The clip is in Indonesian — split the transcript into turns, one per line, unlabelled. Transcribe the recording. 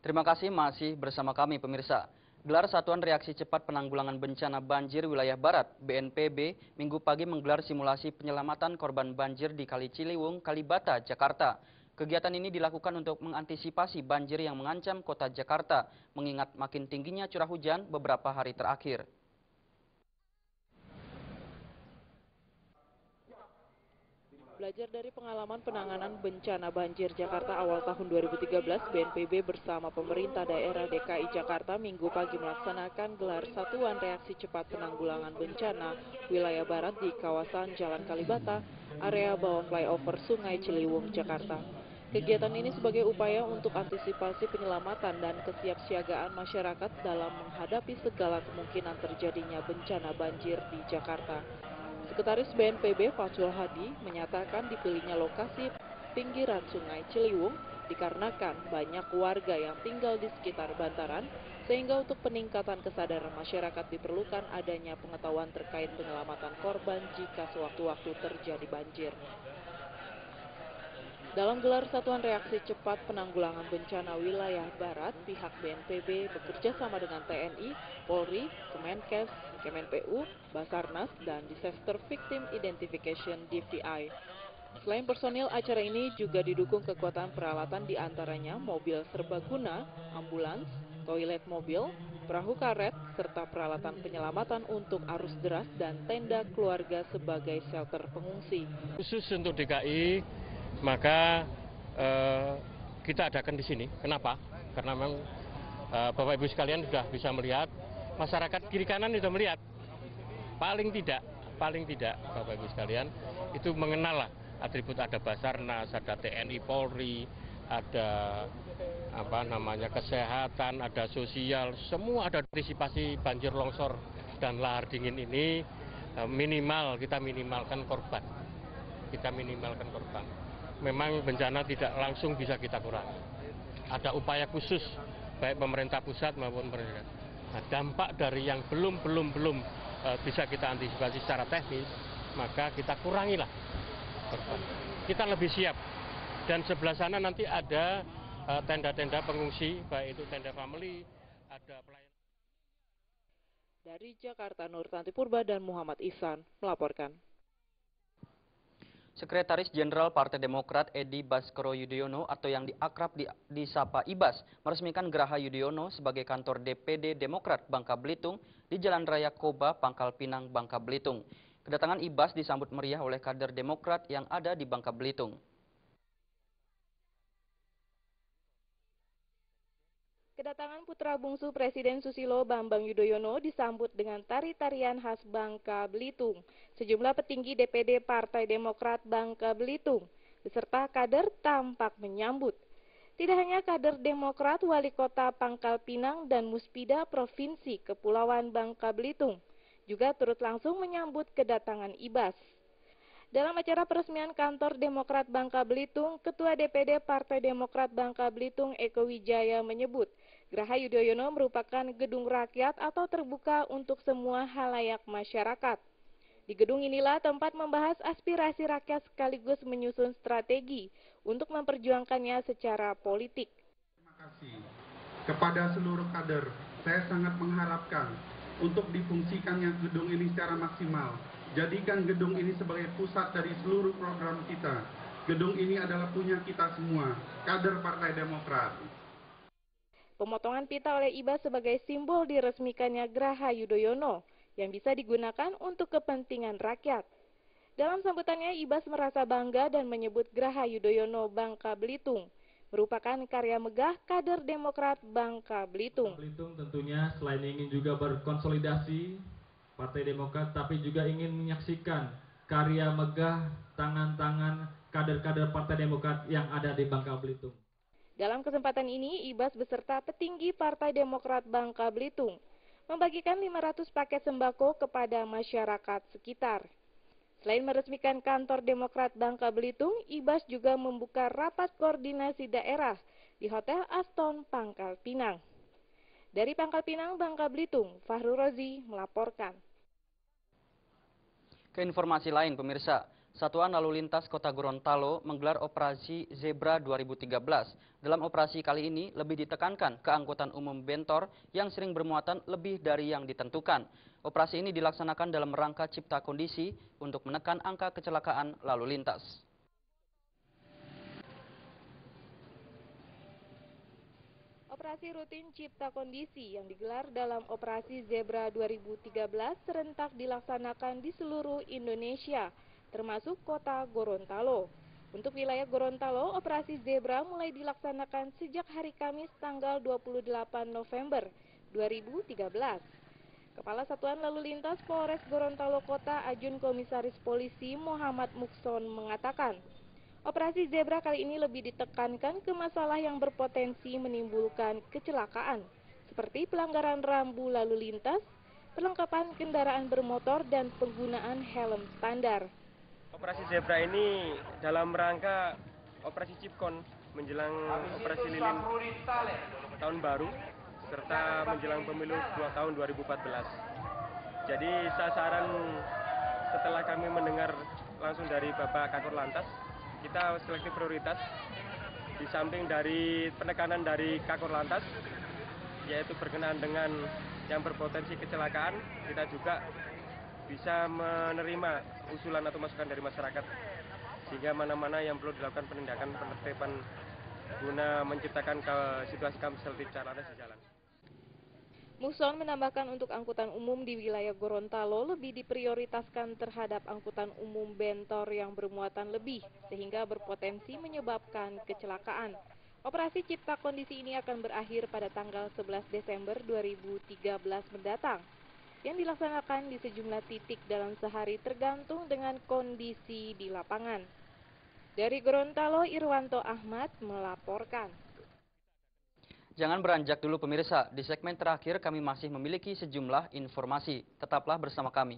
Terima kasih masih bersama kami pemirsa. Gelar Satuan Reaksi Cepat Penanggulangan Bencana Banjir Wilayah Barat (BNPB) Minggu pagi menggelar simulasi penyelamatan korban banjir di Kali Ciliwung, Kalibata, Jakarta. Kegiatan ini dilakukan untuk mengantisipasi banjir yang mengancam kota Jakarta, mengingat makin tingginya curah hujan beberapa hari terakhir.
Belajar dari pengalaman penanganan bencana banjir Jakarta awal tahun 2013, BNPB bersama pemerintah daerah DKI Jakarta Minggu pagi melaksanakan gelar Satuan Reaksi Cepat Penanggulangan Bencana Wilayah Barat di kawasan Jalan Kalibata, area bawah flyover Sungai Ciliwung, Jakarta. Kegiatan ini sebagai upaya untuk antisipasi penyelamatan dan kesiapsiagaan masyarakat dalam menghadapi segala kemungkinan terjadinya bencana banjir di Jakarta. Sekretaris BNPB Fatul Hadi menyatakan dipilihnya lokasi pinggiran Sungai Ciliwung dikarenakan banyak warga yang tinggal di sekitar bantaran, sehingga untuk peningkatan kesadaran masyarakat diperlukan adanya pengetahuan terkait penyelamatan korban jika sewaktu-waktu terjadi banjir. Dalam gelar Satuan Reaksi Cepat Penanggulangan Bencana Wilayah Barat, pihak BNPB bekerja sama dengan TNI, Polri, Kemenkes, Kemenpu, Basarnas, dan Disaster Victim Identification (DVI). Selain personil, acara ini juga didukung kekuatan peralatan diantaranya mobil serbaguna, ambulans, toilet mobil, perahu karet, serta peralatan penyelamatan untuk arus deras dan tenda keluarga sebagai shelter pengungsi.
Khusus untuk DKI, maka kita adakan di sini. Kenapa? Karena memang Bapak Ibu sekalian sudah bisa melihat, masyarakat kiri kanan sudah melihat. Paling tidak Bapak Ibu sekalian itu mengenal lah atribut, ada Basarnas, ada TNI, Polri, ada kesehatan, ada sosial, semua ada antisipasi banjir, longsor dan lahar dingin ini. Kita minimalkan korban. Memang bencana tidak langsung bisa kita kurangi. Ada upaya khusus baik pemerintah pusat maupun pemerintah. Nah, dampak dari yang belum bisa kita antisipasi secara teknis, maka kita kurangilah korban. Kita lebih siap. Dan sebelah sana nanti ada tenda-tenda pengungsi, baik itu tenda family, ada pelayanan.
Dari Jakarta, Nur Tanti Purba dan Muhammad Ihsan melaporkan.
Sekretaris Jenderal Partai Demokrat Edi Baskoro Yudhoyono atau yang diakrab disapa Ibas meresmikan Geraha Yudhoyono sebagai kantor DPD Demokrat Bangka Belitung di Jalan Raya Koba, Pangkal Pinang, Bangka Belitung. Kedatangan Ibas disambut meriah oleh kader Demokrat yang ada di Bangka Belitung.
Kedatangan putra bungsu Presiden Susilo Bambang Yudhoyono disambut dengan tari-tarian khas Bangka Belitung. Sejumlah petinggi DPD Partai Demokrat Bangka Belitung beserta kader tampak menyambut. Tidak hanya kader Demokrat, Wali Kota Pangkal Pinang dan Muspida Provinsi Kepulauan Bangka Belitung juga turut langsung menyambut kedatangan Ibas. Dalam acara peresmian kantor Demokrat Bangka Belitung, Ketua DPD Partai Demokrat Bangka Belitung Eko Wijaya menyebut, Geraha Yudhoyono merupakan gedung rakyat atau terbuka untuk semua halayak masyarakat. Di gedung inilah tempat membahas aspirasi rakyat sekaligus menyusun strategi untuk memperjuangkannya secara politik.
Terima kasih kepada seluruh kader. Saya sangat mengharapkan untuk difungsikannya gedung ini secara maksimal. Jadikan gedung ini sebagai pusat dari seluruh program kita. Gedung ini adalah punya kita semua, kader Partai Demokrat.
Pemotongan pita oleh Ibas sebagai simbol diresmikannya Geraha Yudhoyono yang bisa digunakan untuk kepentingan rakyat. Dalam sambutannya, Ibas merasa bangga dan menyebut Geraha Yudhoyono Bangka Belitung merupakan karya megah kader Demokrat Bangka Belitung.
Belitung tentunya selain ingin juga berkonsolidasi Partai Demokrat, tapi juga ingin menyaksikan karya megah tangan-tangan kader-kader Partai Demokrat yang ada di Bangka Belitung.
Dalam kesempatan ini, Ibas beserta petinggi Partai Demokrat Bangka Belitung membagikan 500 paket sembako kepada masyarakat sekitar. Selain meresmikan kantor Demokrat Bangka Belitung, Ibas juga membuka rapat koordinasi daerah di Hotel Aston Pangkal Pinang. Dari Pangkal Pinang, Bangka Belitung, Fahru Rozi melaporkan.
Ke informasi lain, pemirsa, Satuan Lalu Lintas Kota Gorontalo menggelar operasi Zebra 2013. Dalam operasi kali ini lebih ditekankan ke angkutan umum bentor yang sering bermuatan lebih dari yang ditentukan. Operasi ini dilaksanakan dalam rangka cipta kondisi untuk menekan angka kecelakaan lalu lintas.
Operasi rutin Cipta Kondisi yang digelar dalam Operasi Zebra 2013 serentak dilaksanakan di seluruh Indonesia, termasuk kota Gorontalo. Untuk wilayah Gorontalo, Operasi Zebra mulai dilaksanakan sejak hari Kamis tanggal 28 November 2013. Kepala Satuan Lalu Lintas Polres Gorontalo Kota Ajun Komisaris Polisi Muhammad Mukson mengatakan, Operasi Zebra kali ini lebih ditekankan ke masalah yang berpotensi menimbulkan kecelakaan, seperti pelanggaran rambu lalu lintas, perlengkapan kendaraan bermotor, dan penggunaan helm standar.
Operasi Zebra ini dalam rangka Operasi Cipkon menjelang Operasi Lilin tahun baru, serta menjelang pemilu 2 tahun 2014. Jadi sasaran setelah kami mendengar langsung dari Bapak Kakor Lantas, kita selektif prioritas di samping dari penekanan dari Kakor Lantas, yaitu berkenaan dengan yang berpotensi kecelakaan, kita juga bisa menerima usulan atau masukan dari masyarakat, sehingga mana-mana yang perlu dilakukan penindakan penertiban guna menciptakan situasi kamsel jalan di jalan.
Mukson menambahkan untuk angkutan umum di wilayah Gorontalo lebih diprioritaskan terhadap angkutan umum bentor yang bermuatan lebih, sehingga berpotensi menyebabkan kecelakaan. Operasi Cipta Kondisi ini akan berakhir pada tanggal 11 Desember 2013 mendatang, yang dilaksanakan di sejumlah titik dalam sehari tergantung dengan kondisi di lapangan. Dari Gorontalo, Irwanto Ahmad melaporkan.
Jangan beranjak dulu pemirsa, di segmen terakhir kami masih memiliki sejumlah informasi. Tetaplah bersama kami.